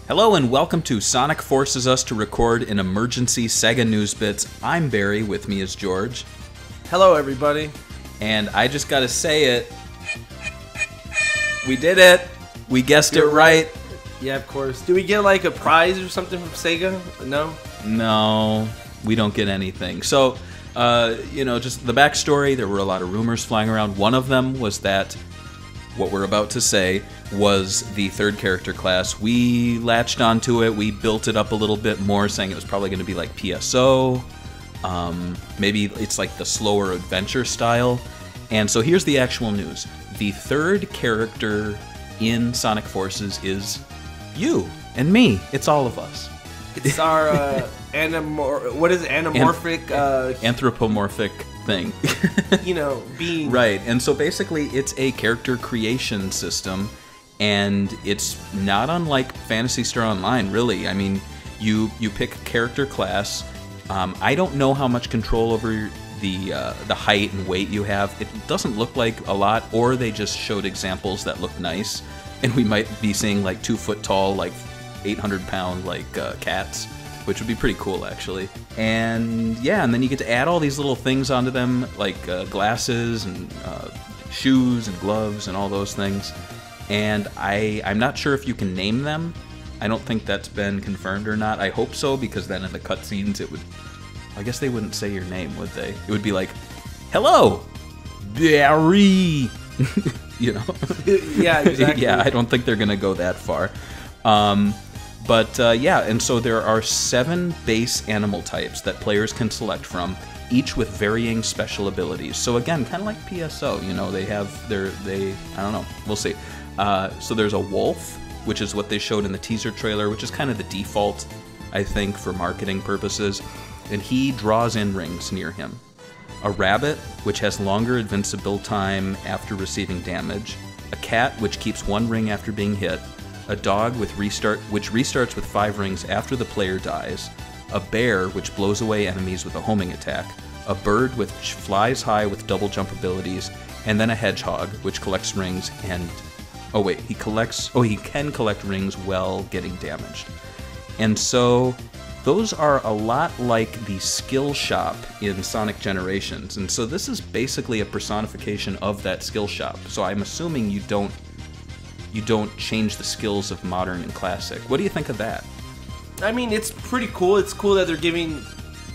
Hello and welcome to Sonic Forces Us to record an emergency SEGA News Bits. I'm Barry, with me is George. Hello everybody. And I just gotta say it. We did it! We guessed it right. Yeah, of course. Do we get like a prize or something from SEGA? No? No, we don't get anything. So, just the backstory, there were a lot of rumors flying around. One of them was that what we're about to say was the third character class. We latched onto it, we built it up a little bit more, saying it was probably going to be like PSO. Maybe it's like the slower adventure style. And so here's the actual news. The third character in Sonic Forces is you and me. It's all of us. It's our what is it? Anamorphic? Anthropomorphic thing. Being. Right, and so basically it's a character creation system, and it's not unlike Phantasy Star Online, really. I mean, you pick a character class. I don't know how much control over the height and weight you have. It doesn't look like a lot, or they just showed examples that look nice, and we might be seeing like 2 foot tall, like 800-pound cats, which would be pretty cool actually. And yeah, and then you get to add all these little things onto them, like glasses and shoes and gloves and all those things. And I'm not sure if you can name them. I don't think that's been confirmed or not. I hope so, because then in the cutscenes it would, I guess they wouldn't say your name, would they? It would be like, hello, Barry. Yeah, exactly. Yeah, I don't think they're gonna go that far. Yeah, and so there are 7 base animal types that players can select from, each with varying special abilities. So again, kind of like PSO, they have I don't know, we'll see. So there's a wolf, which is what they showed in the teaser trailer, which is kind of the default, I think, for marketing purposes, and he draws in rings near him. A rabbit, which has longer invincible time after receiving damage. A cat, which keeps 1 ring after being hit. A dog which restarts with 5 rings after the player dies. A bear, which blows away enemies with a homing attack. A bird, which flies high with double jump abilities. And then a hedgehog, which collects rings and... he can collect rings while getting damaged. And so those are a lot like the skill shop in Sonic Generations. And so this is basically a personification of that skill shop. So I'm assuming you don't change the skills of Modern and Classic. What do you think of that? I mean, it's pretty cool. It's cool that they're giving,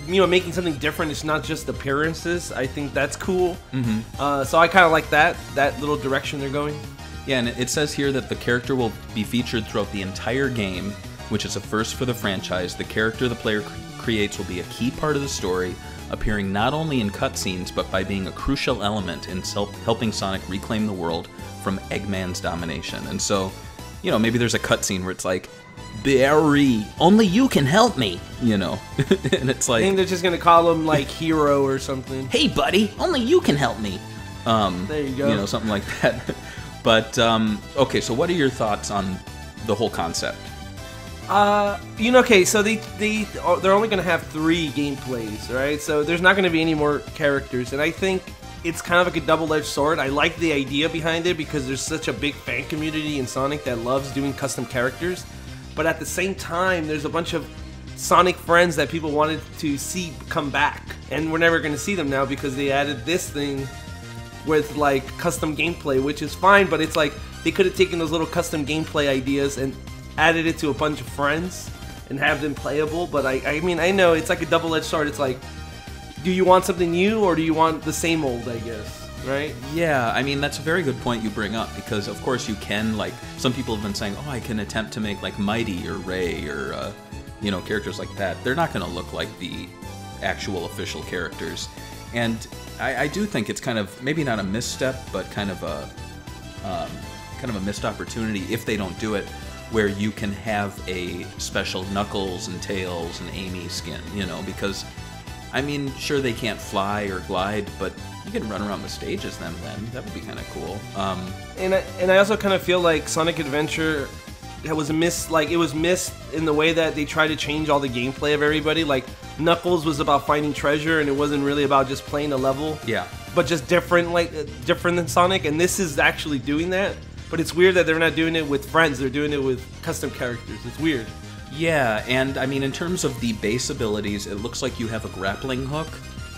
making something different. It's not just appearances. I think that's cool. Mm-hmm. So I kind of like that little direction they're going. Yeah, and it says here that the character will be featured throughout the entire game, which is a first for the franchise. The character the player creates will be a key part of the story, appearing not only in cutscenes, but by being a crucial element in helping Sonic reclaim the world from Eggman's domination. And so, maybe there's a cutscene where it's like, Barry, only you can help me, and it's like... I think they're just going to call him, Hero or something. Hey, buddy, only you can help me. There you go. Something like that. But, okay, so what are your thoughts on the whole concept? Okay, so they're only going to have 3 gameplays, right? So there's not going to be any more characters, and I think it's kind of like a double-edged sword. I like the idea behind it because there's such a big fan community in Sonic that loves doing custom characters, but at the same time, there's a bunch of Sonic friends that people wanted to see come back, and we're never going to see them now because they added this thing with custom gameplay, which is fine, but it's like they could have taken those little custom gameplay ideas and added it to a bunch of friends and have them playable. But I mean, I know it's like a double-edged sword. It's like, do you want something new or do you want the same old, I guess, right? Yeah, I mean, that's a very good point you bring up, because of course you can, some people have been saying, oh, I can attempt to make Mighty or Ray or, characters like that. They're not going to look like the actual official characters. And I do think it's kind of, maybe not a misstep, but kind of a missed opportunity if they don't do it, where you can have a special Knuckles and Tails and Amy skin, because, I mean, sure, they can't fly or glide, but you can run around the stage as them then. That would be kind of cool. And I also kind of feel like Sonic Adventure was missed in the way that they tried to change all the gameplay of everybody. Knuckles was about finding treasure, and it wasn't really about just playing a level. Yeah. But just different than Sonic, and this is actually doing that. But it's weird that they're not doing it with friends. They're doing it with custom characters. It's weird. Yeah, and I mean, in terms of the base abilities, it looks like you have a grappling hook,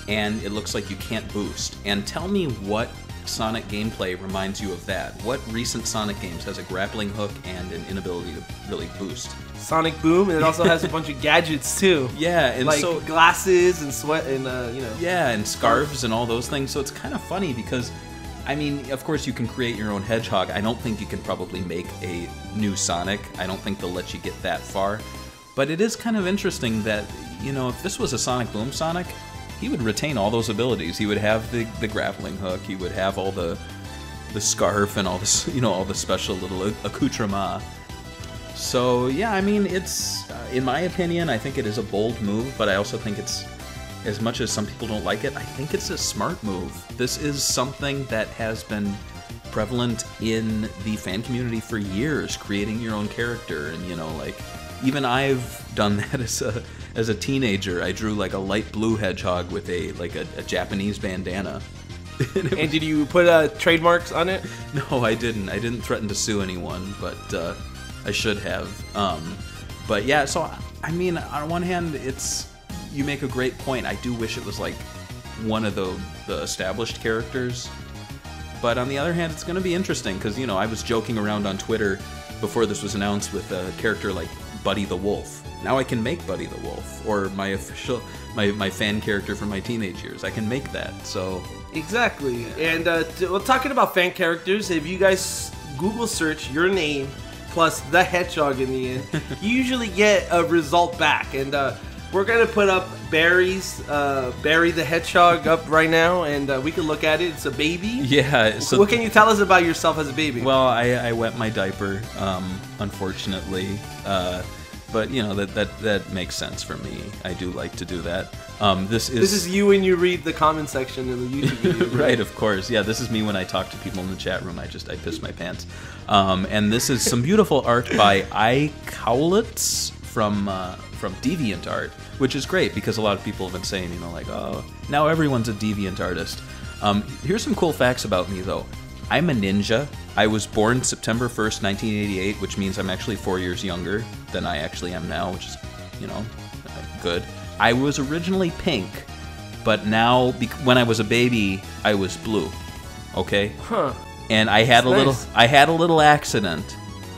and it looks like you can't boost. And tell me what Sonic gameplay reminds you of that. What recent Sonic games has a grappling hook and an inability to really boost? Sonic Boom, and it also has a bunch of gadgets too. Yeah, and like so glasses and sweat and you know. Yeah, and scarves and all those things. So it's kind of funny because, I mean, of course you can create your own hedgehog. I don't think you can probably make a new Sonic. I don't think they'll let you get that far. But it is kind of interesting that, you know, if this was a Sonic Boom Sonic, he would retain all those abilities. He would have the grappling hook. He would have all the scarf and all this, you know, all the special little accoutrements. So yeah, I mean, it's in my opinion, I think it is a bold move, but I also think it's, as much as some people don't like it, I think it's a smart move. This is something that has been prevalent in the fan community for years, creating your own character, and you know, like, even I've done that as a teenager. I drew like a light blue hedgehog with a Japanese bandana. And did you put trademarks on it? No, I didn't. I didn't threaten to sue anyone, but I should have. But yeah, so I mean, on one hand, you make a great point. I do wish it was like one of the established characters. But on the other hand, it's going to be interesting because, you know, I was joking around on Twitter before this was announced with a character like Buddy the Wolf. Now I can make Buddy the Wolf, or my fan character from my teenage years. I can make that. So exactly. And well, talking about fan characters, if you guys Google search your name plus the hedgehog in the end, you usually get a result back. And we're gonna put up Barry the hedgehog up right now, and we can look at it. It's a baby. Yeah. So what can you tell us about yourself as a baby? Well, I wet my diaper, unfortunately. But you know, that makes sense for me. I do like to do that. This is you when you read the comment section in the YouTube video. Right, of course. Yeah, this is me when I talk to people in the chat room. I piss my pants. And this is some beautiful art by iCowlitz from DeviantArt, which is great because a lot of people have been saying, you know, like, oh, now everyone's a deviant artist. Here's some cool facts about me, though. I'm a ninja. I was born September 1st, 1988, which means I'm actually 4 years younger than I actually am now, which is, you know, good. I was originally pink, but now, when I was a baby, I was blue. Okay? Huh. And I had a little accident,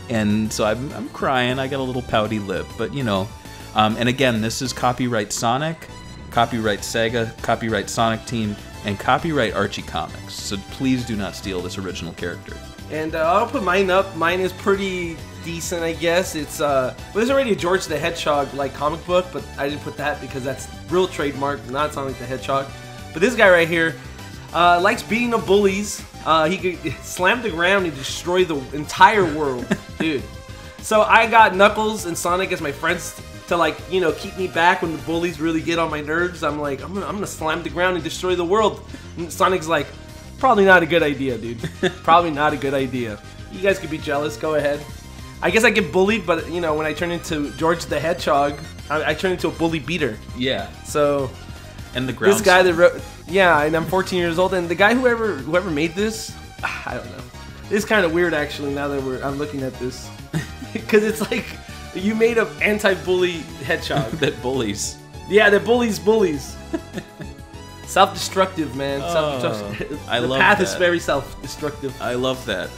and so I'm crying. I got a little pouty lip, but you know. And again, this is copyright Sonic, copyright Sega, copyright Sonic Team, and copyright Archie Comics. So please do not steal this original character. And I'll put mine up. Mine is pretty decent, I guess. It's well, there's already a George the Hedgehog like comic book, but I didn't put that because that's real trademark, not Sonic the Hedgehog. But this guy right here likes beating up bullies. He could slam the ground and destroy the entire world, dude. So I got Knuckles and Sonic as my friends to, like, you know, keep me back when the bullies really get on my nerves. I'm like, I'm gonna slam the ground and destroy the world. And Sonic's like, probably not a good idea, dude. Probably not a good idea. You guys could be jealous. Go ahead. I guess I get bullied, but you know, when I turn into George the Hedgehog, I turn into a bully beater. Yeah. So, and the ground. This guy that wrote, yeah, and I'm 14 years old, and the guy whoever made this, I don't know. It's kind of weird actually. Now that I'm looking at this, because it's like you made an anti-bully hedgehog that bullies. Yeah, that bullies. Self-destructive, man. I love that. The path is very self-destructive. I love that.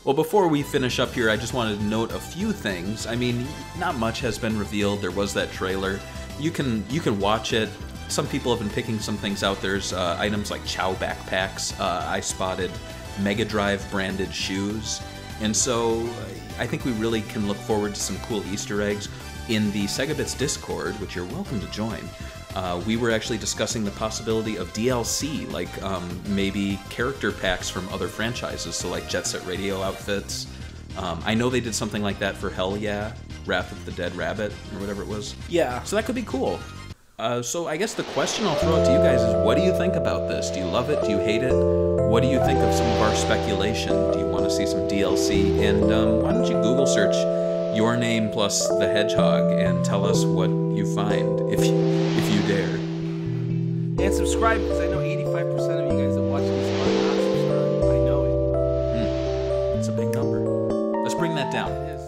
Well, before we finish up here, I just wanted to note a few things. I mean, not much has been revealed. There was that trailer. You can watch it. Some people have been picking some things out. There's items like Chow backpacks. I spotted Mega Drive branded shoes. And so I think we really can look forward to some cool Easter eggs. In the SEGA Bits Discord, which you're welcome to join, we were actually discussing the possibility of DLC, like maybe character packs from other franchises, so like Jet Set Radio outfits. I know they did something like that for Hell Yeah, Wrath of the Dead Rabbit, or whatever it was. Yeah. So that could be cool. So I guess the question I'll throw out to you guys is, what do you think about this? Do you love it? Do you hate it? What do you think of some of our speculation? Do you want to see some DLC? And why don't you Google search your name plus the hedgehog and tell us what you find, if you dare. And subscribe, because I know 85% of you guys that watch this are not subscribed. I know it. It's a that down. It is.